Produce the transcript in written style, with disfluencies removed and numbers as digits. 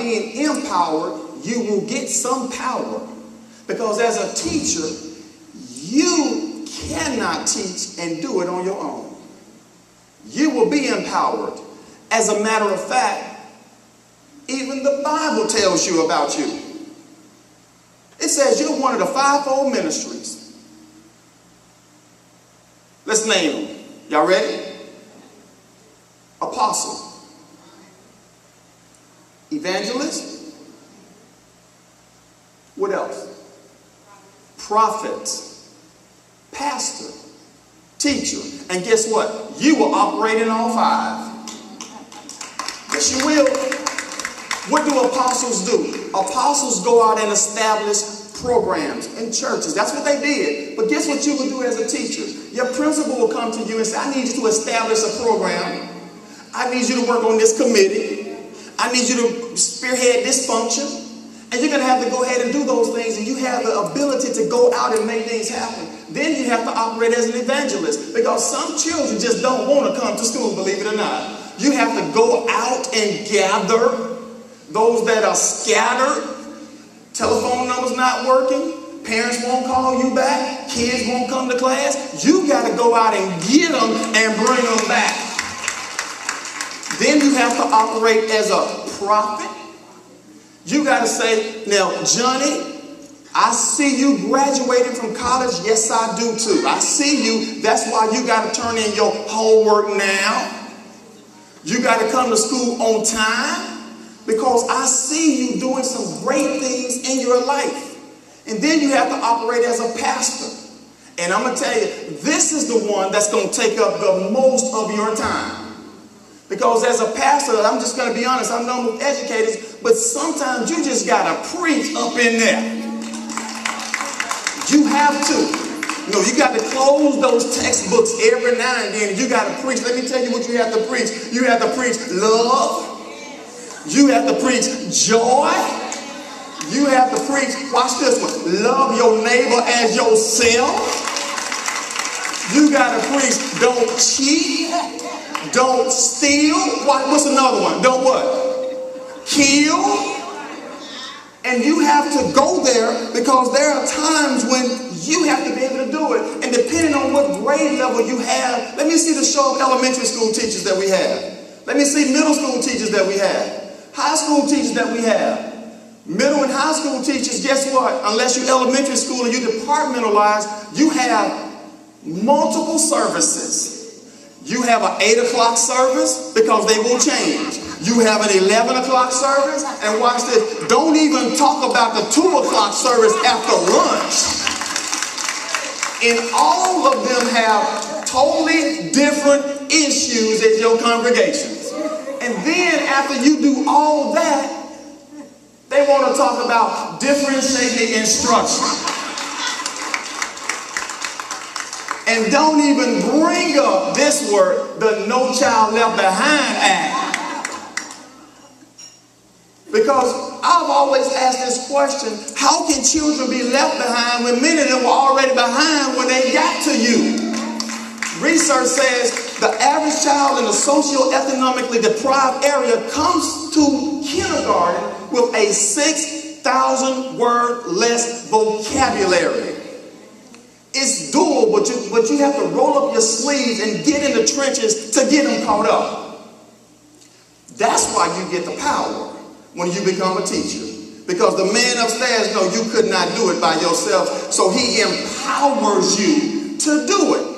being empowered, you will get some power. Because as a teacher, you cannot teach and do it on your own. You will be empowered. As a matter of fact, even the Bible tells you about you. It says you're one of the fivefold ministries. Let's name them. Y'all ready? Apostle, evangelist, what else? Prophet, pastor, teacher. And guess what? You will operate in all five. Yes, you will. What do apostles do? Apostles go out and establish programs in churches. That's what they did. But guess what you will do as a teacher? Your principal will come to you and say, I need you to establish a program. I need you to work on this committee. I need you to spearhead this function. And you're going to have to go ahead and do those things. And you have the ability to go out and make things happen. Then you have to operate as an evangelist. Because some children just don't want to come to school, believe it or not. You have to go out and gather those that are scattered. Telephone numbers not working. Parents won't call you back. Kids won't come to class. You got to go out and get them and bring them back. Then you have to operate as a prophet. You got to say, now, Johnny, I see you graduating from college. Yes, I do too. I see you. That's why you got to turn in your homework now. You got to come to school on time. Because I see you doing some great things in your life. And then you have to operate as a pastor. And I'm going to tell you, this is the one that's going to take up the most of your time. Because as a pastor, I'm just going to be honest, I'm known with educators, but sometimes you just got to preach up in there. You have to. You know, you got to close those textbooks every now and then. You got to preach. Let me tell you what you have to preach. You have to preach love. You have to preach joy. You have to preach, watch this one, love your neighbor as yourself. You got to preach, don't cheat, don't steal. What's another one? Don't what? Kill. And you have to go there because there are times when you have to be able to do it. And depending on what grade level you have, let me see the show of elementary school teachers that we have. Let me see middle school teachers that we have. High school teachers that we have. Middle and high school teachers, guess what? Unless you're elementary school and you departmentalize, you have multiple services. You have an 8 o'clock service because they will change. You have an 11 o'clock service. And watch this. Don't even talk about the 2 o'clock service after lunch. And all of them have totally different issues at your congregation. And then after you do all that, they want to talk about differentiating instruction. And don't even bring up this word, the No Child Left Behind Act. Because I've always asked this question, how can children be left behind when many of them were already behind when they got to you? Research says the average child in a socioeconomically deprived area comes to kindergarten with a 6,000 word less vocabulary. It's doable, but you have to roll up your sleeves and get in the trenches to get them caught up. That's why you get the power when you become a teacher. Because the man upstairs knows you could not do it by yourself, so he empowers you to do it.